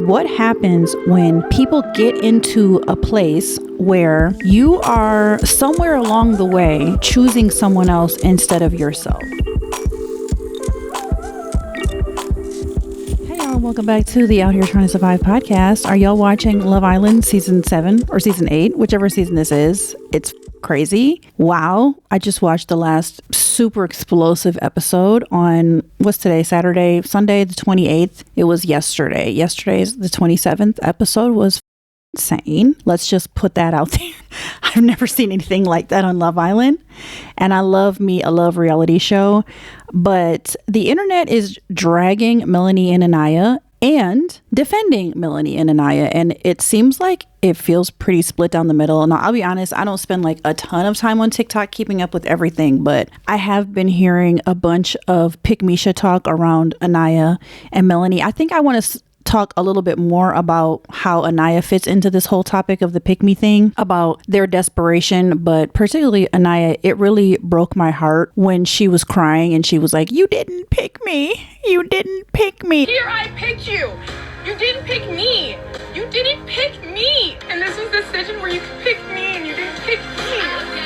What happens when people get into a place where you are somewhere along the way choosing someone else instead of yourself? Hey y'all, welcome back to the Out Here Trying to Survive podcast. Are y'all watching Love Island season 7 or season 8, whichever season this is? It's crazy. Wow. I just watched the last super explosive episode on, what's today? Sunday the 28th. It was yesterday. Yesterday's the 27th episode was insane. Let's just put that out there. I've never seen anything like that on Love Island. And I love me a love reality show. But the internet is dragging Melanie and Anaya and defending Melanie and Anaya. And it seems like it feels pretty split down the middle. Now, I'll be honest, I don't spend like a ton of time on TikTok keeping up with everything, but I have been hearing a bunch of Pick-meisha talk around Anaya and Melanie. I think I want to talk a little bit more about how Anaya fits into this whole topic of the pick me thing, about their desperation, but particularly Anaya. It really broke my heart when she was crying and she was like, "You didn't pick me. You didn't pick me. Here, I picked you. You didn't pick me. You didn't pick me. And this was the decision where you could pick me and you didn't pick me."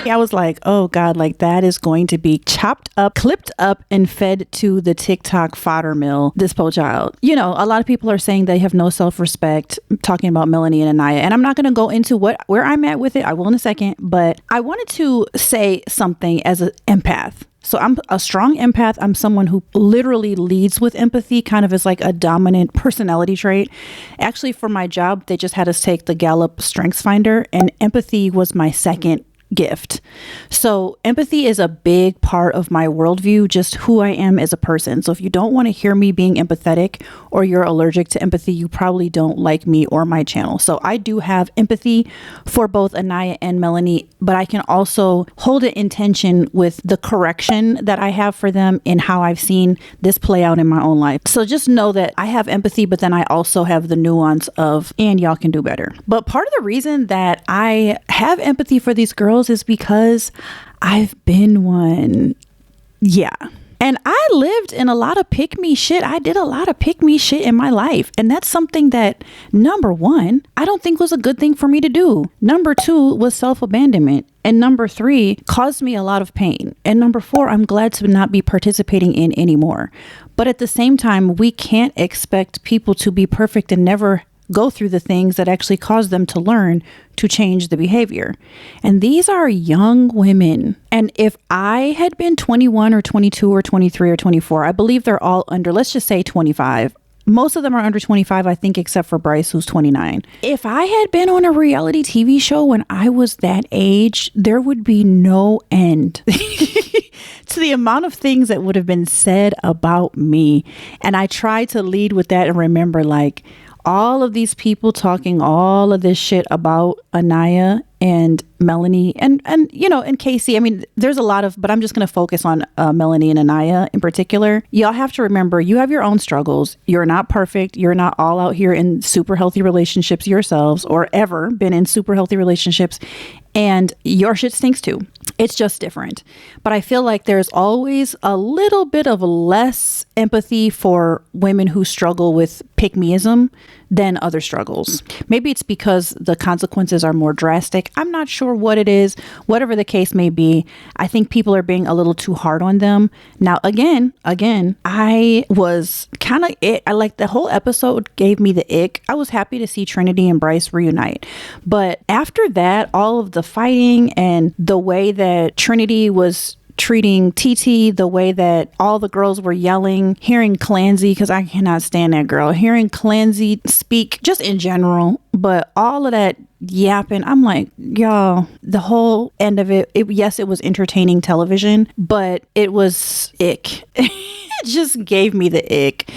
I was like, oh God, like that is going to be chopped up, clipped up, and fed to the TikTok fodder mill, this poor child. You know, a lot of people are saying they have no self-respect, talking about Melanie and Anaya. And I'm not going to go into where I'm at with it. I will in a second. But I wanted to say something as an empath. So I'm a strong empath. I'm someone who literally leads with empathy, kind of as like a dominant personality trait. Actually, for my job, they just had us take the Gallup Strengths Finder, and empathy was my second gift. So empathy is a big part of my worldview, just who I am as a person. So if you don't want to hear me being empathetic or you're allergic to empathy, you probably don't like me or my channel. So I do have empathy for both Anaya and Melanie, but I can also hold it in tension with the correction that I have for them in how I've seen this play out in my own life. So just know that I have empathy, but then I also have the nuance of, and y'all can do better. But part of the reason that I have empathy for these girls is because I've been one. Yeah. And I lived in a lot of pick me shit. I did a lot of pick me shit in my life. And that's something that, number one, I don't think was a good thing for me to do. Number two was self-abandonment. And number three, caused me a lot of pain. And number four, I'm glad to not be participating in anymore. But at the same time, we can't expect people to be perfect and never go through the things that actually cause them to learn to change the behavior. And these are young women. And if I had been 21 or 22 or 23 or 24, I believe they're all under, let's just say 25. Most of them are under 25, I think, except for Bryce, who's 29. If I had been on a reality TV show when I was that age, there would be no end to the amount of things that would have been said about me. And I try to lead with that and remember, like, all of these people talking all of this shit about Anaya and Melanie and you know, and Casey. I mean, there's a lot of, but I'm just going to focus on Melanie and Anaya in particular. Y'all have to remember, you have your own struggles. You're not perfect. You're not all out here in super healthy relationships yourselves, or ever been in super healthy relationships. And your shit stinks too. It's just different. But I feel like there's always a little bit of less empathy for women who struggle with pick-meism than other struggles. Maybe it's because the consequences are more drastic. I'm not sure what it is. Whatever the case may be, I think people are being a little too hard on them. Now, again, I was kind of I like the whole episode gave me the ick. I was happy to see Trinity and Bryce reunite. But after that, all of the fighting and the way that Trinity was treating TT, the way that all the girls were yelling, hearing Clancy, because I cannot stand that girl, hearing Clancy speak just in general, but all of that yapping, I'm like, y'all, the whole end of it, yes, it was entertaining television, but it was ick. It just gave me the ick.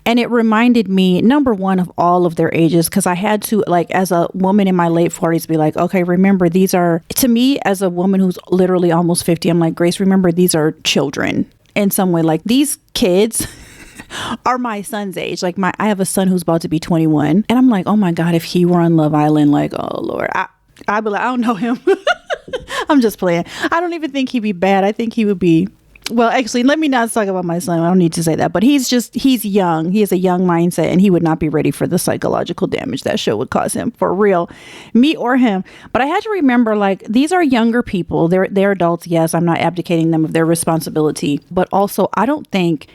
And it reminded me, number one, of all of their ages, because I had to, like, as a woman in my late 40s, be like, okay, remember, these are, to me, as a woman who's literally almost 50, I'm like, Grace, remember, these are children in some way. Like, these kids are my son's age. Like, I have a son who's about to be 21, and I'm like, oh my God, if he were on Love Island, like, oh Lord, I'd be like, I don't know him. I'm just playing. I don't even think he'd be bad. I think he would be Well, actually, let me not talk about my son. I don't need to say that, but he's young. He has a young mindset, and he would not be ready for the psychological damage that show would cause him, for real, me or him. But I had to remember, like, these are younger people. They're adults. Yes, I'm not abdicating them of their responsibility, but also I don't think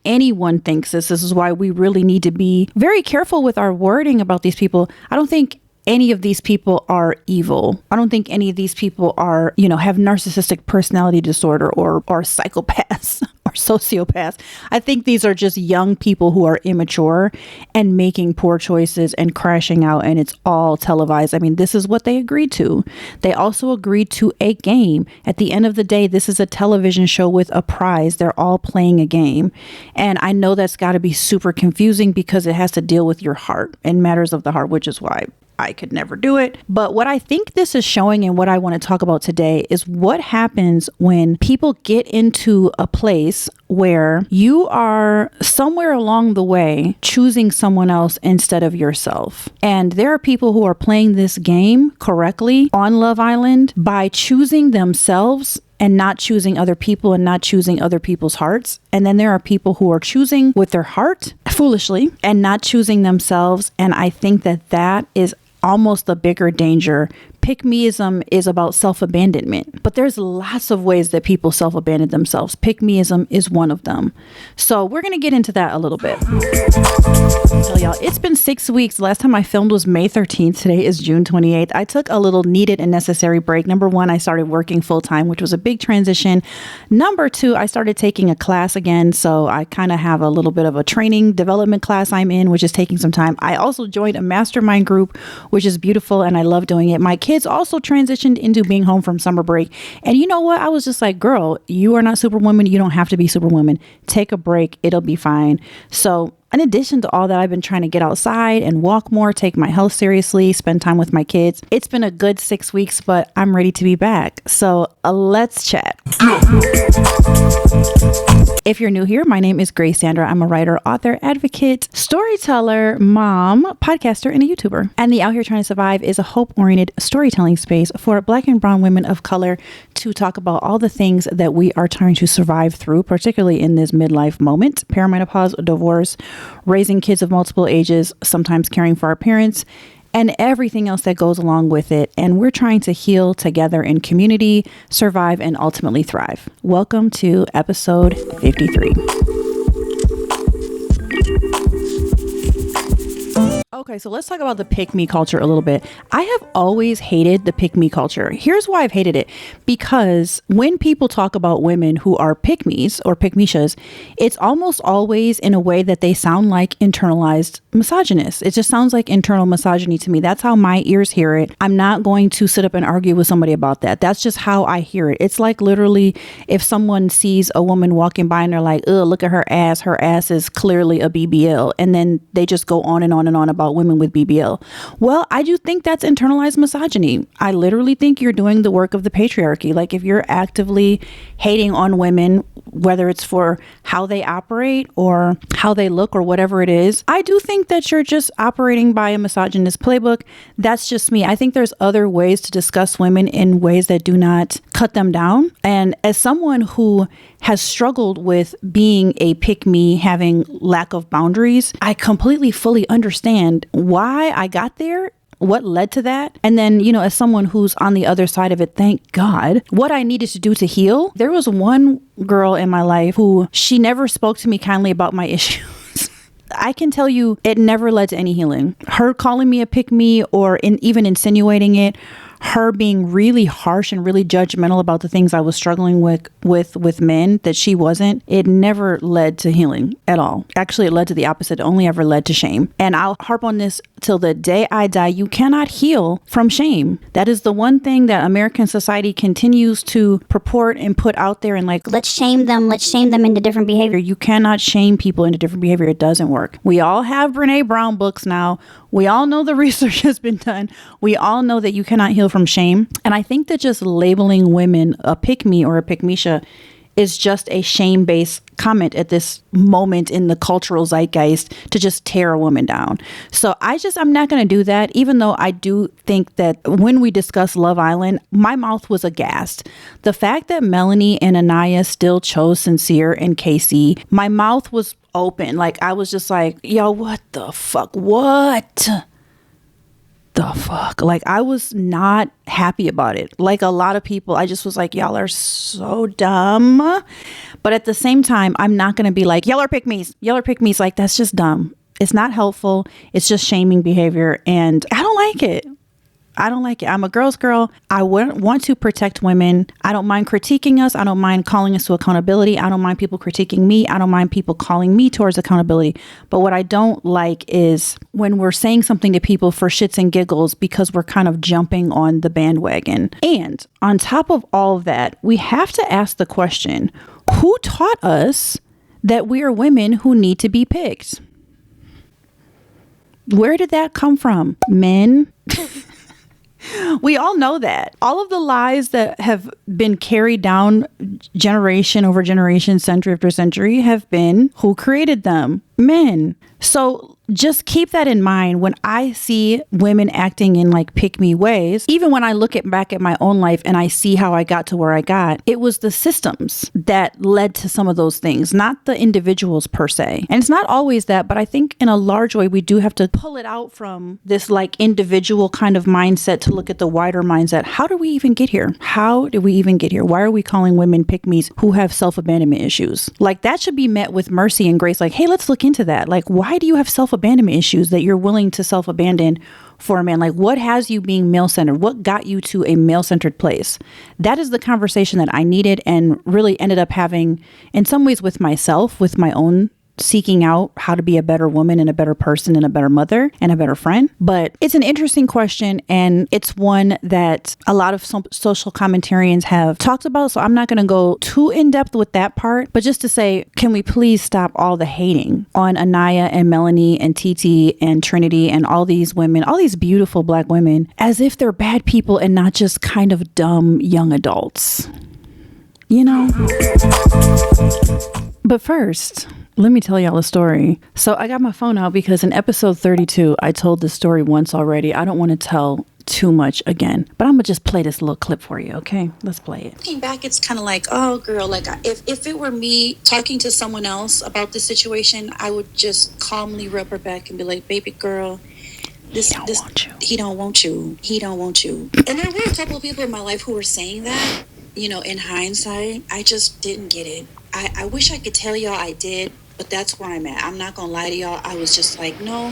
anyone thinks this. This is why we really need to be very careful with our wording about these people. I don't think any of these people are evil. I don't think any of these people are, have narcissistic personality disorder or psychopaths or sociopaths. I think these are just young people who are immature and making poor choices and crashing out, and it's all televised. I mean, this is what they agreed to. They also agreed to a game. At the end of the day, this is a television show with a prize. They're all playing a game. And I know that's got to be super confusing because it has to deal with your heart and matters of the heart, which is why I could never do it. But what I think this is showing and what I want to talk about today is what happens when people get into a place where you are somewhere along the way choosing someone else instead of yourself. And there are people who are playing this game correctly on Love Island by choosing themselves and not choosing other people and not choosing other people's hearts. And then there are people who are choosing with their heart foolishly and not choosing themselves. And I think that is almost a bigger danger. Pick-meism is about self-abandonment, but there's lots of ways that people self-abandon themselves. Pick-meism is one of them. So we're going to get into that a little bit. So y'all, it's been 6 weeks. Last time I filmed was May 13th. Today is June 28th. I took a little needed and necessary break. Number one, I started working full time, which was a big transition. Number two, I started taking a class again. So I kind of have a little bit of a training development class I'm in, which is taking some time. I also joined a mastermind group, which is beautiful, and I love doing it. My kids also transitioned into being home from summer break. And you know what? I was just like, girl, you are not Superwoman. You don't have to be Superwoman. Take a break. It'll be fine. So in addition to all that, I've been trying to get outside and walk more, take my health seriously, spend time with my kids. It's been a good 6 weeks, but I'm ready to be back. So let's chat. If you're new here, my name is Grace Sandra. I'm a writer, author, advocate, storyteller, mom, podcaster, and a YouTuber. And the Out Here Trying to Survive is a hope-oriented storytelling space for Black and brown women of color to talk about all the things that we are trying to survive through, particularly in this midlife moment: perimenopause, divorce, raising kids of multiple ages, sometimes caring for our parents, and everything else that goes along with it. And we're trying to heal together in community, survive, and ultimately thrive. Welcome to episode 53. Okay, so let's talk about the pick-me culture a little bit. I have always hated the pick-me culture. Here's why I've hated it. Because when people talk about women who are pick-me's or pick-meishas, it's almost always in a way that they sound like internalized misogynists. It just sounds like internal misogyny to me. That's how my ears hear it. I'm not going to sit up and argue with somebody about that. That's just how I hear it. It's like literally if someone sees a woman walking by and they're like, ugh, look at her ass. Her ass is clearly a BBL. And then they just go on and on and on about women with BBL. Well, I do think that's internalized misogyny. I literally think you're doing the work of the patriarchy. Like if you're actively hating on women, whether it's for how they operate or how they look or whatever it is, I do think that you're just operating by a misogynist playbook. That's just me. I think there's other ways to discuss women in ways that do not cut them down. And as someone who has struggled with being a pick-me, having lack of boundaries, I completely fully understand why I got there, what led to that. And then, as someone who's on the other side of it, thank God, what I needed to do to heal. There was one girl in my life who she never spoke to me kindly about my issues. I can tell you it never led to any healing. Her calling me a pick-me or even insinuating it, her being really harsh and really judgmental about the things I was struggling with men that she wasn't, it never led to healing at all. Actually, it led to the opposite. It only ever led to shame. And I'll harp on this till the day I die. You cannot heal from shame. That is the one thing that American society continues to purport and put out there and like, let's shame them into different behavior. You cannot shame people into different behavior. It doesn't work. We all have Brene Brown books now. We all know the research has been done. We all know that you cannot heal from shame. And I think that just labeling women a pick-me or a pick-meisha is just a shame-based comment at this moment in the cultural zeitgeist to just tear a woman down. So I'm not going to do that, even though I do think that when we discuss Love Island, my mouth was aghast. The fact that Melanie and Anaya still chose Sincere and Casey, my mouth was open. Like, I was just like, yo, what the fuck? What the fuck? Like, I was not happy about it. Like a lot of people, I just was like, y'all are so dumb. But at the same time, I'm not going to be like, y'all are pick-me's. Y'all are pick-me's. Like, that's just dumb. It's not helpful. It's just shaming behavior. And I don't like it. I don't like it. I'm a girl's girl. I want to protect women. I don't mind critiquing us. I don't mind calling us to accountability. I don't mind people critiquing me. I don't mind people calling me towards accountability. But what I don't like is when we're saying something to people for shits and giggles because we're kind of jumping on the bandwagon. And on top of all of that, we have to ask the question, who taught us that we are women who need to be picked? Where did that come from? Men? We all know that. All of the lies that have been carried down generation over generation, century after century, have been who created them? Men. So just keep that in mind when I see women acting in like pick-me ways. Even when I look back at my own life and I see how I got to where I got, it was the systems that led to some of those things, not the individuals per se. And it's not always that, but I think in a large way, we do have to pull it out from this like individual kind of mindset to look at the wider mindset. How do we even get here? How did we even get here? Why are we calling women pick-me's who have self-abandonment issues? Like, that should be met with mercy and grace. Like, hey, let's look into that. Like, why do you have self-abandonment issues that you're willing to self-abandon for a man? Like, what has you being male-centered? What got you to a male-centered place? That is the conversation that I needed and really ended up having in some ways with myself, with my own seeking out how to be a better woman and a better person and a better mother and a better friend. But it's an interesting question, and it's one that a lot of social commentarians have talked about. So I'm not going to go too in depth with that part, but just to say, can we please stop all the hating on Anaya and Melanie and Titi and Trinity and all these women, all these beautiful Black women, as if they're bad people and not just kind of dumb young adults, you know? But first, let me tell y'all a story. So I got my phone out because in episode 32, I told this story once already. I don't want to tell too much again, but I'm gonna just play this little clip for you. Okay, let's play it. Looking back, it's kind of like, oh girl, like if it were me talking to someone else about the situation, I would just calmly rub her back and be like, baby girl, he don't want you. And there were a couple of people in my life who were saying that, you know, in hindsight. I just didn't get it. I wish I could tell y'all I did, but that's where I'm at. I'm not gonna lie to y'all. I was just like, no,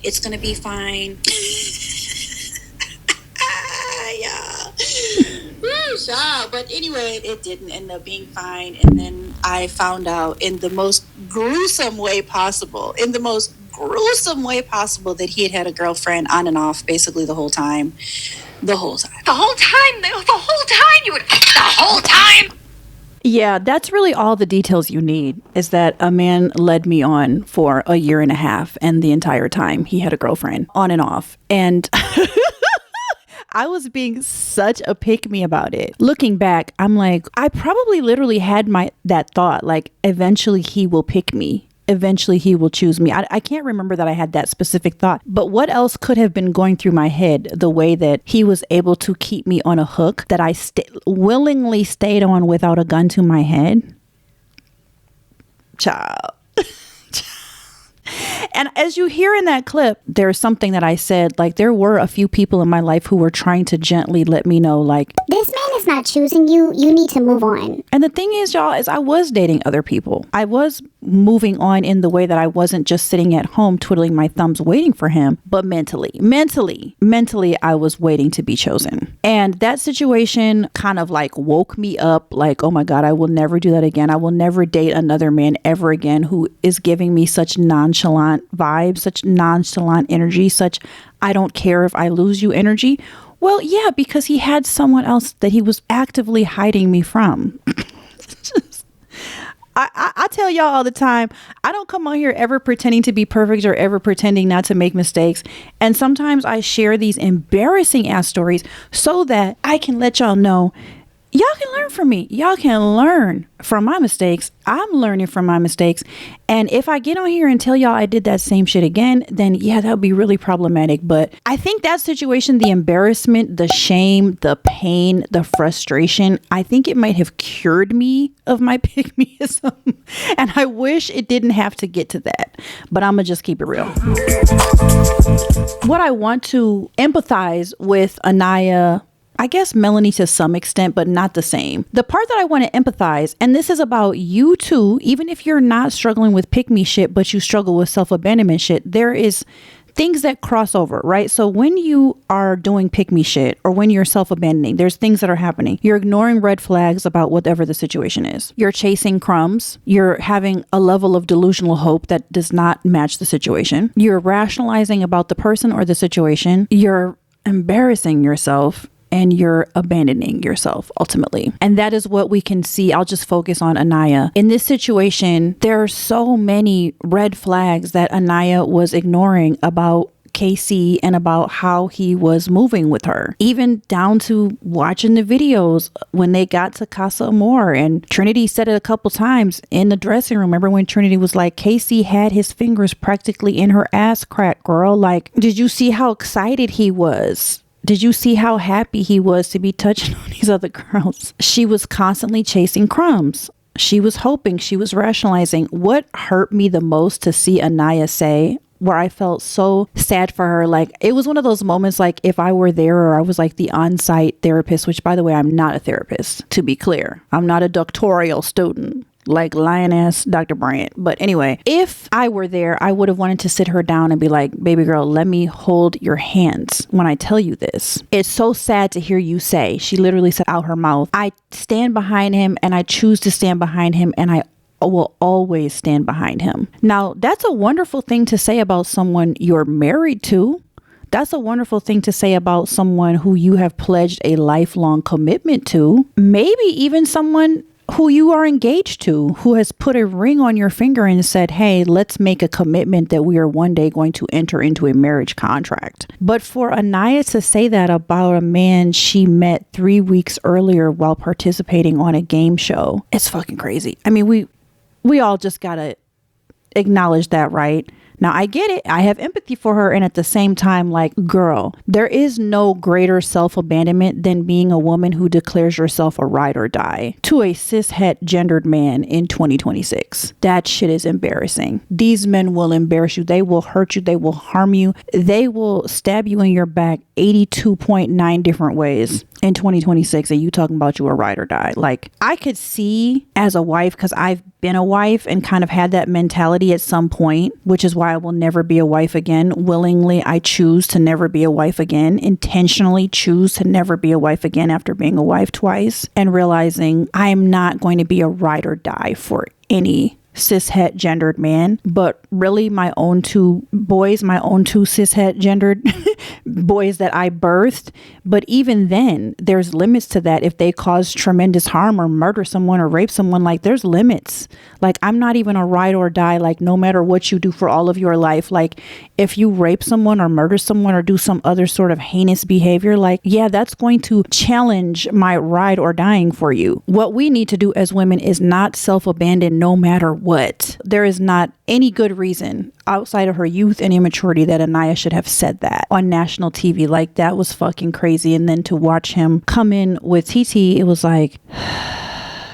it's gonna be fine. Yeah. But anyway, it didn't end up being fine. And then I found out in the most gruesome way possible, that he had a girlfriend on and off basically the whole time. Yeah, that's really all the details you need, is that a man led me on for a year and a half, and the entire time he had a girlfriend on and off. And I was being such a pick-me about it. Looking back, I'm like, I probably literally had that thought, like, eventually he will pick me. Eventually he will choose me. I can't remember that I had that specific thought, but what else could have been going through my head the way that he was able to keep me on a hook that I willingly stayed on without a gun to my head? Child. And as you hear in that clip, there's something that I said, like, there were a few people in my life who were trying to gently let me know, like, this man is not choosing you. You need to move on. And the thing is, y'all, is I was dating other people. I was moving on in the way that I wasn't just sitting at home twiddling my thumbs waiting for him, but mentally, I was waiting to be chosen. And that situation kind of like woke me up, like, oh my God, I will never do that again. I will never date another man ever again who is giving me such nonchalant vibes, such nonchalant energy, such I don't care if I lose you energy. Well, yeah, because he had someone else that he was actively hiding me from. I tell y'all all the time, I don't come on here ever pretending to be perfect or ever pretending not to make mistakes. And sometimes I share these embarrassing ass stories so that I can let y'all know y'all can learn from me. Y'all can learn from my mistakes. I'm learning from my mistakes. And if I get on here and tell y'all I did that same shit again, then yeah, that would be really problematic. But I think that situation, the embarrassment, the shame, the pain, the frustration, I think it might have cured me of my pick-meism. And I wish it didn't have to get to that. But I'm going to just keep it real. What I want to empathize with Anaya, I guess Melanie to some extent, but not the same. The part that I want to empathize, and this is about you too, even if you're not struggling with pick-me shit, but you struggle with self-abandonment shit, there is things that cross over, right? So when you are doing pick-me shit or when you're self-abandoning, there's things that are happening. You're ignoring red flags about whatever the situation is. You're chasing crumbs. You're having a level of delusional hope that does not match the situation. You're rationalizing about the person or the situation. You're embarrassing yourself. And you're abandoning yourself ultimately. And that is what we can see. I'll just focus on Anaya. In this situation, there are so many red flags that Anaya was ignoring about KC and about how he was moving with her, even down to watching the videos when they got to Casa Amor. And Trinity said it a couple times in the dressing room. Remember when Trinity was like, KC had his fingers practically in her ass crack, girl. Like, did you see how excited he was? Did you see how happy he was to be touching on these other girls? She was constantly chasing crumbs. She was hoping, she was rationalizing. What hurt me the most to see Anaya say, where I felt so sad for her, like it was one of those moments like if I were there or I was like the on-site therapist, which by the way, I'm not a therapist, to be clear. I'm not a doctoral student like lioness Dr. Bryant. But anyway, if I were there, I would have wanted to sit her down and be like, baby girl, let me hold your hands when I tell you this. It's so sad to hear you say, she literally said out her mouth, I stand behind him and I choose to stand behind him and I will always stand behind him. Now, that's a wonderful thing to say about someone you're married to. That's a wonderful thing to say about someone who you have pledged a lifelong commitment to. Maybe even someone who you are engaged to, who has put a ring on your finger and said, hey, let's make a commitment that we are one day going to enter into a marriage contract. But for Anaya to say that about a man she met 3 weeks earlier while participating on a game show, it's fucking crazy. I mean, we all just gotta acknowledge that, right? Now, I get it. I have empathy for her. And at the same time, like, girl, there is no greater self-abandonment than being a woman who declares yourself a ride or die to a cis-het gendered man in 2026. That shit is embarrassing. These men will embarrass you. They will hurt you. They will harm you. They will stab you in your back 82.9 different ways in 2026. And you talking about you a ride or die. Like, I could see as a wife, because I've been a wife and kind of had that mentality at some point, which is why I will never be a wife again. Willingly, I choose to never be a wife again, intentionally choose to never be a wife again after being a wife twice and realizing I'm not going to be a ride or die for any cis-het gendered man, but really my own two boys, my own two cis-het gendered boys that I birthed. But even then, there's limits to that. If they cause tremendous harm or murder someone or rape someone, like there's limits. Like, I'm not even a ride or die, like no matter what you do for all of your life. Like, if you rape someone or murder someone or do some other sort of heinous behavior, like, yeah, that's going to challenge my ride or dying for you. What we need to do as women is not self-abandon no matter what. There is not any good reason outside of her youth and immaturity that Anaya should have said that on national TV. Like, that was fucking crazy. And then to watch him come in with TT, it was like,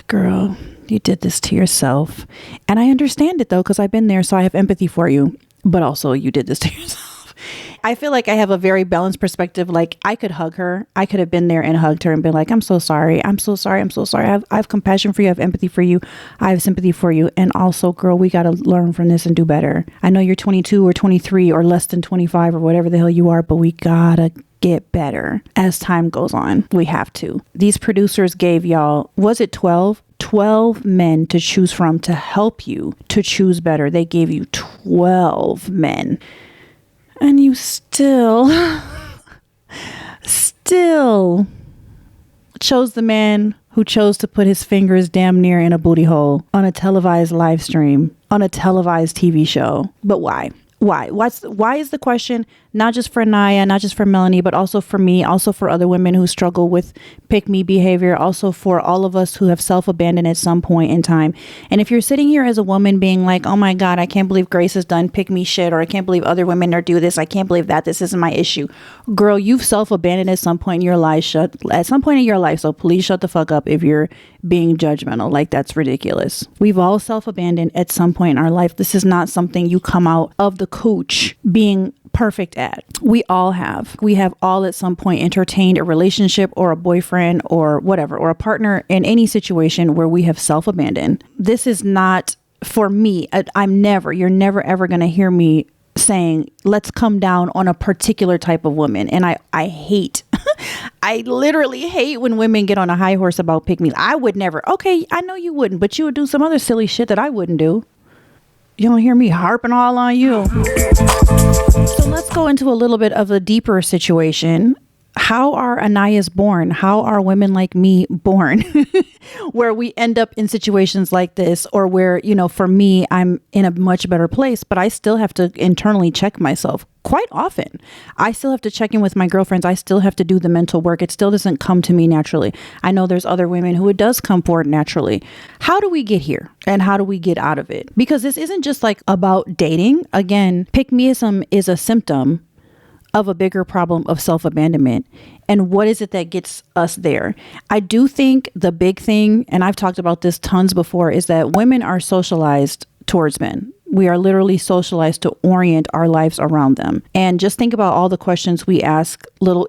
girl, you did this to yourself. And I understand it though, because I've been there, so I have empathy for you. But also, you did this to yourself. I feel like I have a very balanced perspective. Like, I could hug her. I could have been there and hugged her and been like, I'm so sorry. I'm so sorry. I'm so sorry. I have compassion for you. I have empathy for you. I have sympathy for you. And also, girl, we got to learn from this and do better. I know you're 22 or 23 or less than 25 or whatever the hell you are, but we gotta get better as time goes on. We have to. These producers gave y'all, was it 12 men to choose from to help you to choose better. They gave you 12 men. And you still chose the man who chose to put his fingers damn near in a booty hole on a televised live stream, on a televised TV show. But why? Why is the question? not just for Anaya, not just for Melanie, but also for me, also for other women who struggle with pick me behavior, also for all of us who have self-abandoned at some point in time. And if you're sitting here as a woman being like, oh my God, I can't believe Grace has done pick me shit, or I can't believe other women are do this, I can't believe that this isn't my issue. Girl, you've self-abandoned at some point in your life. So please shut the fuck up if you're being judgmental. Like, that's ridiculous. We've all self-abandoned at some point in our life. This is not something you come out of the cooch being perfect at. We all have. We have all at some point entertained a relationship or a boyfriend or whatever, or a partner in any situation where we have self-abandoned. This is not, for me, you're never ever going to hear me saying, let's come down on a particular type of woman. And I hate, I literally hate when women get on a high horse about pick me. I would never. Okay, I know you wouldn't, but you would do some other silly shit that I wouldn't do. You don't hear me harping all on you. So let's go into a little bit of a deeper situation. How are Anayas born? How are women like me born? Where we end up in situations like this, or where, for me, I'm in a much better place, but I still have to internally check myself quite often. I still have to check in with my girlfriends. I still have to do the mental work. It still doesn't come to me naturally. I know there's other women who it does come forward naturally. How do we get here? And how do we get out of it? Because this isn't just like about dating. Again, pick-meism is a symptom of a bigger problem of self-abandonment. And what is it that gets us there? I do think the big thing, and I've talked about this tons before, is that women are socialized towards men. We are literally socialized to orient our lives around them. And just think about all the questions we ask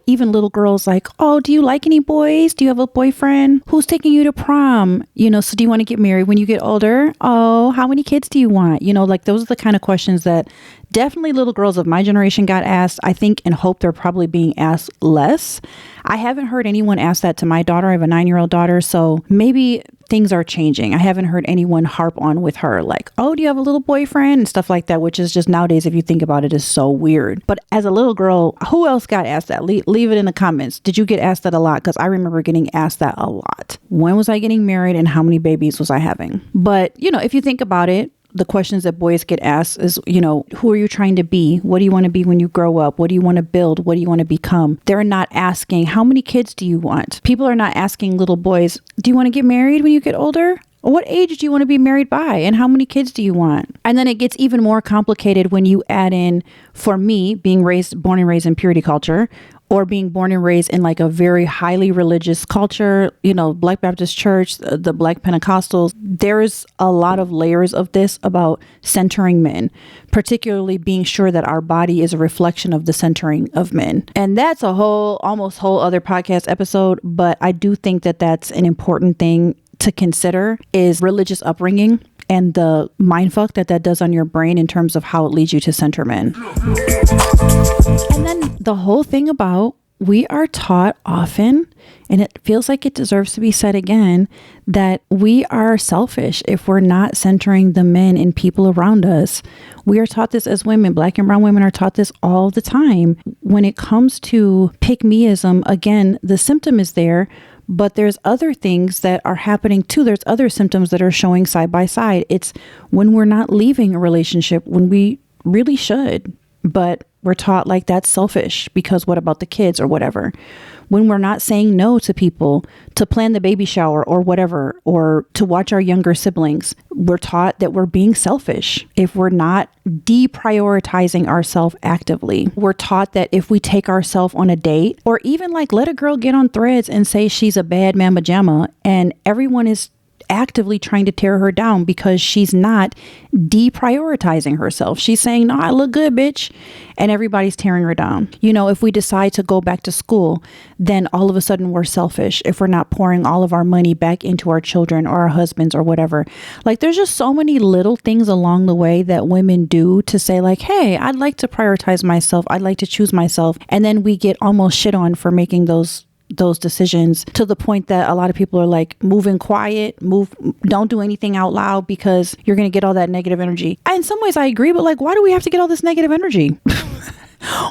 even little girls, like, oh, do you like any boys? Do you have a boyfriend? Who's taking you to prom? So do you want to get married when you get older? Oh, how many kids do you want? Like, those are the kind of questions that definitely little girls of my generation got asked. I think and hope they're probably being asked less. I haven't heard anyone ask that to my daughter. I have a 9-year-old daughter. So maybe things are changing. I haven't heard anyone harp on with her like, oh, do you have a little boyfriend and stuff like that, which is just nowadays, if you think about it, is so weird. But as a little girl, who else got asked that? Leave it in the comments. Did you get asked that a lot? Because I remember getting asked that a lot. When was I getting married and how many babies was I having? But, if you think about it, the questions that boys get asked is, who are you trying to be? What do you want to be when you grow up? What do you want to build? What do you want to become? They're not asking, how many kids do you want? People are not asking little boys, do you want to get married when you get older? What age do you want to be married by? And how many kids do you want? And then it gets even more complicated when you add in, for me, being born and raised in purity culture, or being born and raised in like a very highly religious culture, Black Baptist Church, the Black Pentecostals. There's a lot of layers of this about centering men, particularly being sure that our body is a reflection of the centering of men. And that's a almost whole other podcast episode. But I do think that that's an important thing to consider, is religious upbringing and the mindfuck that does on your brain in terms of how it leads you to center men. And then the whole thing about, we are taught often, and it feels like it deserves to be said again, that we are selfish if we're not centering the men and people around us. We are taught this as women. Black and brown women are taught this all the time. When it comes to pick-meism, again, the symptom is there, but there's other things that are happening too. There's other symptoms that are showing side by side. It's when we're not leaving a relationship when we really should, but we're taught like that's selfish because what about the kids or whatever. When we're not saying no to people to plan the baby shower or whatever, or to watch our younger siblings, we're taught that we're being selfish if we're not deprioritizing ourselves actively. We're taught that if we take ourselves on a date, or even like let a girl get on Threads and say she's a bad mamma jamma, and everyone is actively trying to tear her down because she's not deprioritizing herself. She's saying, no, I look good, bitch. And everybody's tearing her down. If we decide to go back to school, then all of a sudden we're selfish if we're not pouring all of our money back into our children or our husbands or whatever. Like, there's just so many little things along the way that women do to say like, hey, I'd like to prioritize myself. I'd like to choose myself. And then we get almost shit on for making those decisions, to the point that a lot of people are like, move in quiet, don't do anything out loud because you're going to get all that negative energy. In some ways I agree, but like, why do we have to get all this negative energy?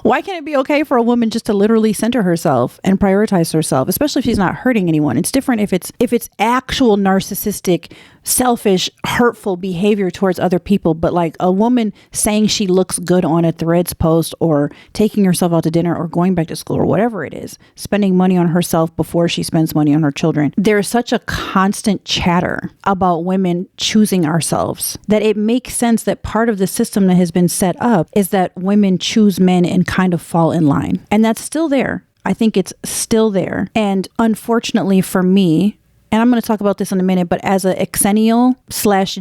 Why can't it be okay for a woman just to literally center herself and prioritize herself, especially if she's not hurting anyone? It's different if it's actual narcissistic, selfish, hurtful behavior towards other people. But like a woman saying she looks good on a Threads post, or taking herself out to dinner, or going back to school, or whatever it is, spending money on herself before she spends money on her children. There's such a constant chatter about women choosing ourselves that it makes sense that part of the system that has been set up is that women choose men and kind of fall in line. And that's still there. I think it's still there. And unfortunately for me, and I'm going to talk about this in a minute, but as a exennial /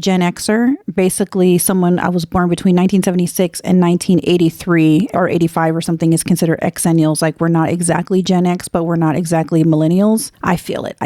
Gen Xer, basically someone I was born between 1976 and 1983 or 85 or something is considered exennials. Like we're not exactly Gen X, but we're not exactly millennials. I feel it.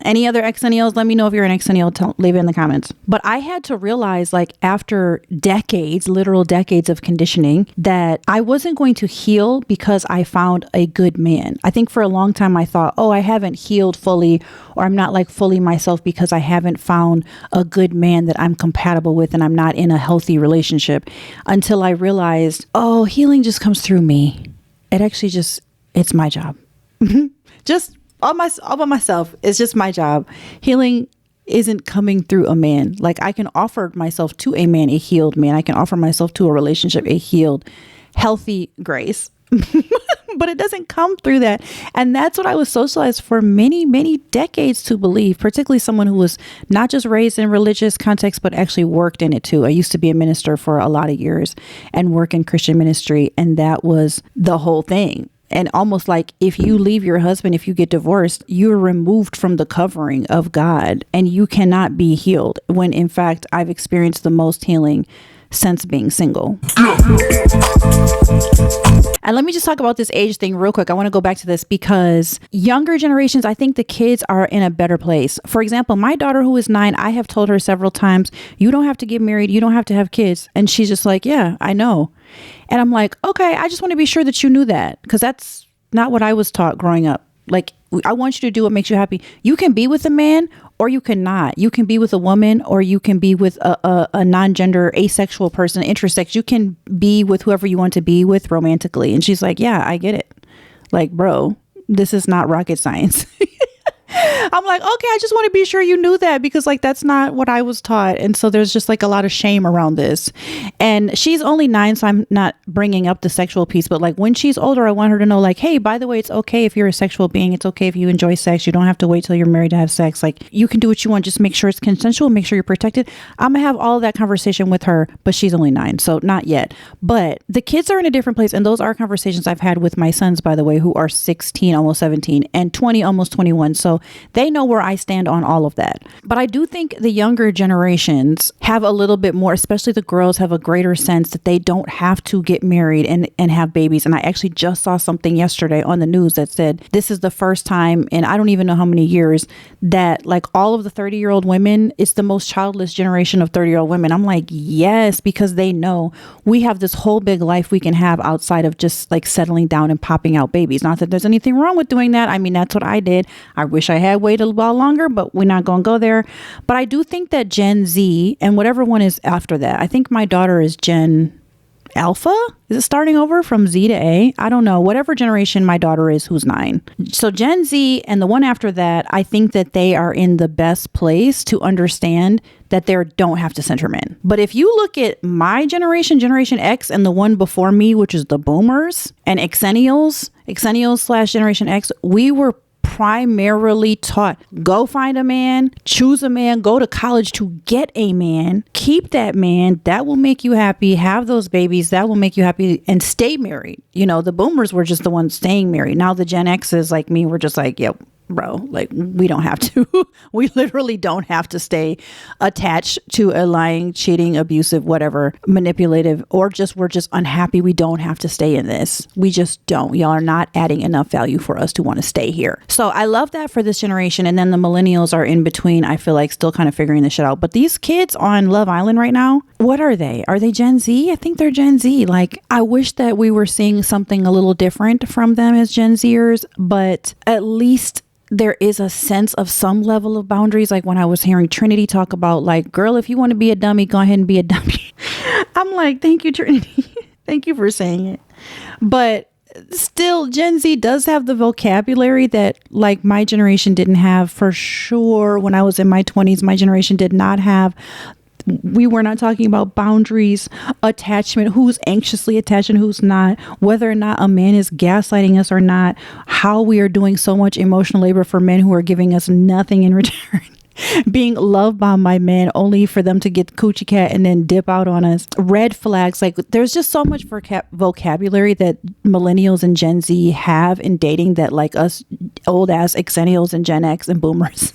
Any other exennials? Let me know if you're an exennial. Leave it in the comments. But I had to realize, like after decades, literal decades of conditioning, that I wasn't going to heal because I found a good man. I think for a long time I thought, oh, I haven't healed fully, or I'm not like fully myself because I haven't found a good man that I'm compatible with and I'm not in a healthy relationship, until I realized, oh, healing just comes through me. It actually it's my job. Just all by myself. It's just my job. Healing isn't coming through a man. Like I can offer myself to a man, a healed man. I can offer myself to a relationship, a healed, healthy Grace. But it doesn't come through that. And that's what I was socialized for many, many decades to believe, particularly someone who was not just raised in religious context, but actually worked in it too. I used to be a minister for a lot of years and work in Christian ministry. And that was the whole thing. And almost like if you leave your husband, if you get divorced, you're removed from the covering of God and you cannot be healed. When in fact, I've experienced the most healing since being single. And let me just talk about this age thing real quick. I want to go back to this because younger generations, I think the kids are in a better place. For example, my daughter who is 9, I have told her several times, you don't have to get married. You don't have to have kids. And she's just like, yeah, I know. And I'm like, okay, I just want to be sure that you knew that, because that's not what I was taught growing up. Like, I want you to do what makes you happy. You can be with a man or you cannot. You can be with a woman or you can be with a non-gender, asexual person, intersex. You can be with whoever you want to be with romantically. And she's like, yeah, I get it. Like, bro, this is not rocket science. I'm like, okay, I just want to be sure you knew that, because like that's not what I was taught. And so there's just like a lot of shame around this. And she's only 9, so I'm not bringing up the sexual piece, but like when she's older, I want her to know, like, hey, by the way, it's okay if you're a sexual being. It's okay if you enjoy sex. You don't have to wait till you're married to have sex. Like, you can do what you want. Just make sure it's consensual. Make sure you're protected. I'm gonna have all of that conversation with her, but she's only 9, so not yet. But the kids are in a different place, and those are conversations I've had with my sons, by the way, who are 16, almost 17, and 20, almost 21. So they know where I stand on all of that. But I do think the younger generations have a little bit more, especially the girls, have a greater sense that they don't have to get married and have babies. And I actually just saw something yesterday on the news that said this is the first time in I don't even know how many years that like all of the 30-year-old women, it's the most childless generation of 30-year-old women. I'm like, yes, because they know we have this whole big life we can have outside of just like settling down and popping out babies. Not that there's anything wrong with doing that. I mean, that's what I did. I wish I had waited a while longer, but we're not going to go there. But I do think that Gen Z and whatever one is after that, I think my daughter is Gen Alpha. Is it starting over from Z to A? I don't know. Whatever generation my daughter is, who's 9. So Gen Z and the one after that, I think that they are in the best place to understand that they don't have to center men. But if you look at my generation, Generation X, and the one before me, which is the boomers and Xennials / Generation X, we were primarily taught, go find a man, choose a man, go to college to get a man, keep that man, that will make you happy, have those babies, that will make you happy, and stay married. You know, the boomers were just the ones staying married. Now the Gen X's like me, we're just like, yep, bro, like we don't have to. We literally don't have to stay attached to a lying, cheating, abusive, whatever, manipulative, or just we're just unhappy. We don't have to stay in this. We just don't. Y'all are not adding enough value for us to want to stay here. So I love that for this generation. And then the millennials are in between, I feel like, still kind of figuring this shit out. But these kids on Love Island right now, what are they? Are they Gen Z? I think they're Gen Z. Like, I wish that we were seeing something a little different from them as Gen Zers, but at least there is a sense of some level of boundaries. Like when I was hearing Trinity talk about like, girl, if you want to be a dummy, go ahead and be a dummy. I'm like, thank you, Trinity. Thank you for saying it. But still, Gen Z does have the vocabulary that like my generation didn't have for sure. When I was in my 20s, my generation did not have. We were not talking about boundaries, attachment, who's anxiously attached and who's not, whether or not a man is gaslighting us or not, how we are doing so much emotional labor for men who are giving us nothing in return. Being love bombed by men only for them to get coochie cat and then dip out on us. Red flags. Like there's just so much vocabulary that millennials and Gen Z have in dating that like us old ass Xennials and Gen X and boomers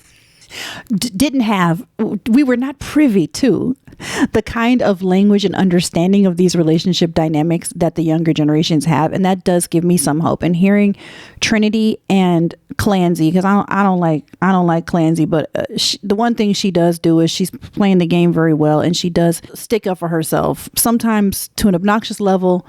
didn't have. We were not privy to the kind of language and understanding of these relationship dynamics that the younger generations have, and that does give me some hope. And hearing Trinity and Clancy, because I don't like Clancy, but the one thing she does do is she's playing the game very well, and she does stick up for herself, sometimes to an obnoxious level,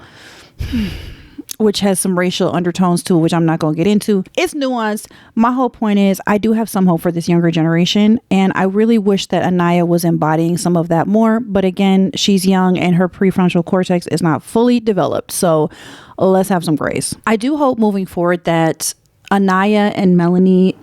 which has some racial undertones to it, which I'm not going to get into. It's nuanced. My whole point is I do have some hope for this younger generation. And I really wish that Anaya was embodying some of that more. But again, she's young and her prefrontal cortex is not fully developed. So let's have some grace. I do hope moving forward that Anaya and Melanie,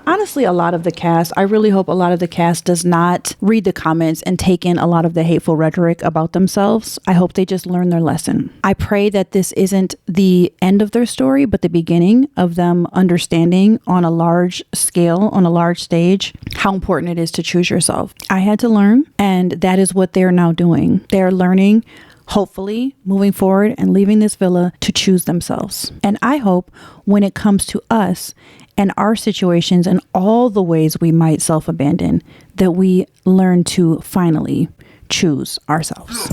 honestly, a lot of the cast, I really hope a lot of the cast does not read the comments and take in a lot of the hateful rhetoric about themselves. I hope they just learn their lesson. I pray that this isn't the end of their story, but the beginning of them understanding on a large scale, on a large stage, how important it is to choose yourself. I had to learn, and that is what they're now doing. They're learning, hopefully moving forward and leaving this villa to choose themselves. And I hope when it comes to us and our situations and all the ways we might self-abandon, that we learn to finally choose ourselves.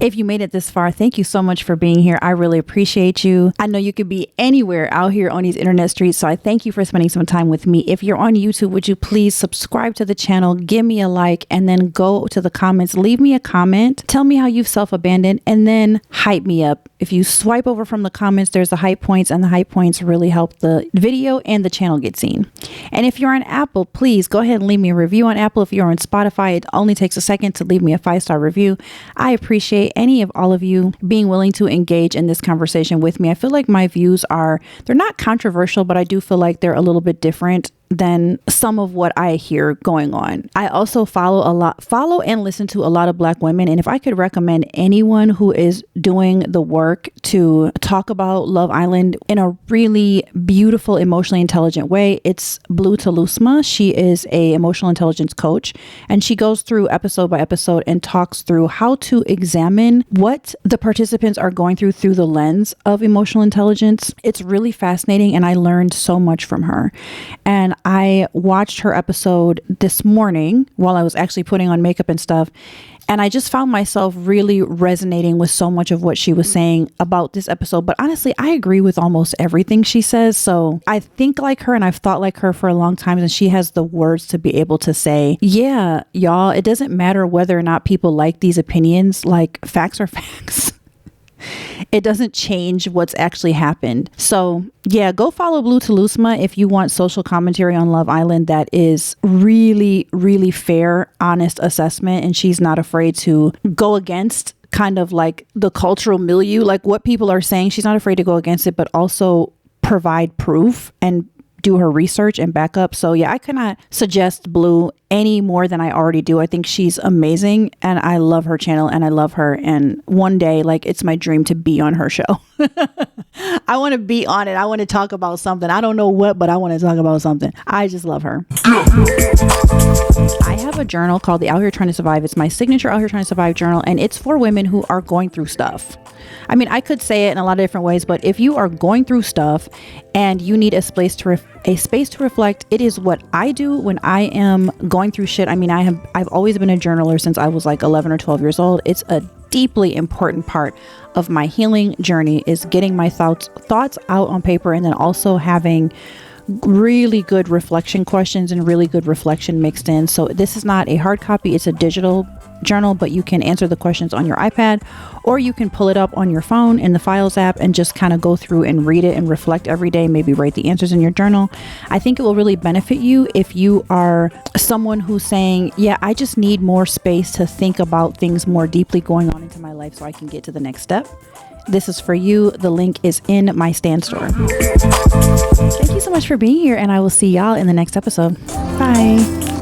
If you made it this far, thank you so much for being here. I really appreciate you. I know you could be anywhere out here on these internet streets, so I thank you for spending some time with me. If you're on YouTube, would you please subscribe to the channel, give me a like, and then go to the comments, leave me a comment, tell me how you've self-abandoned, and then hype me up. If you swipe over from the comments, there's the hype points, and the hype points really help the video and the channel get seen. And if you're on Apple, please go ahead and leave me a review on Apple. If you're on Spotify, it only takes a second to leave me a 5-star review. I appreciate any of all of you being willing to engage in this conversation with me. I feel like my views they're not controversial, but I do feel like they're a little bit different than some of what I hear going on. I also follow and listen to a lot of Black women. And if I could recommend anyone who is doing the work to talk about Love Island in a really beautiful, emotionally intelligent way, it's Blue Telusma. She is a emotional intelligence coach, and she goes through episode by episode and talks through how to examine what the participants are going through the lens of emotional intelligence. It's really fascinating, and I learned so much from her. And I watched her episode this morning while I was actually putting on makeup and stuff. And I just found myself really resonating with so much of what she was saying about this episode. But honestly, I agree with almost everything she says. So I think like her, and I've thought like her for a long time. And she has the words to be able to say, yeah, y'all, it doesn't matter whether or not people like these opinions. Like, facts are facts. It doesn't change what's actually happened. So yeah, go follow Blue Telusma if you want social commentary on Love Island that is really, really fair, honest assessment. And she's not afraid to go against kind of like the cultural milieu, like what people are saying. She's not afraid to go against it, but also provide proof and do her research and back up. So yeah, I cannot suggest Blue any more than I already do. I think she's amazing, and I love her channel, and I love her. And one day, like, it's my dream to be on her show. I want to be on it. I want to talk about something. I don't know what, but I want to talk about something. I just love her. I have a journal called the Out Here Trying to Survive. It's my signature Out Here Trying to Survive journal, and it's for women who are going through stuff. I mean, I could say it in a lot of different ways, but if you are going through stuff and you need a space to reflect, it is what I do when I am going through shit. I mean, I've always been a journaler since I was like 11 or 12 years old. It's a deeply important part of my healing journey, is getting my thoughts out on paper, and then also having really good reflection questions and really good reflection mixed in. So this is not a hard copy, it's a digital journal, but you can answer the questions on your iPad, or you can pull it up on your phone in the Files app and just kind of go through and read it and reflect every day, maybe write the answers in your journal. I think it will really benefit you if you are someone who's saying, yeah, I just need more space to think about things more deeply going on into my life so I can get to the next step. This is for you. The link is in my Stand store. Thank you so much for being here, and I will see y'all in the next episode. Bye.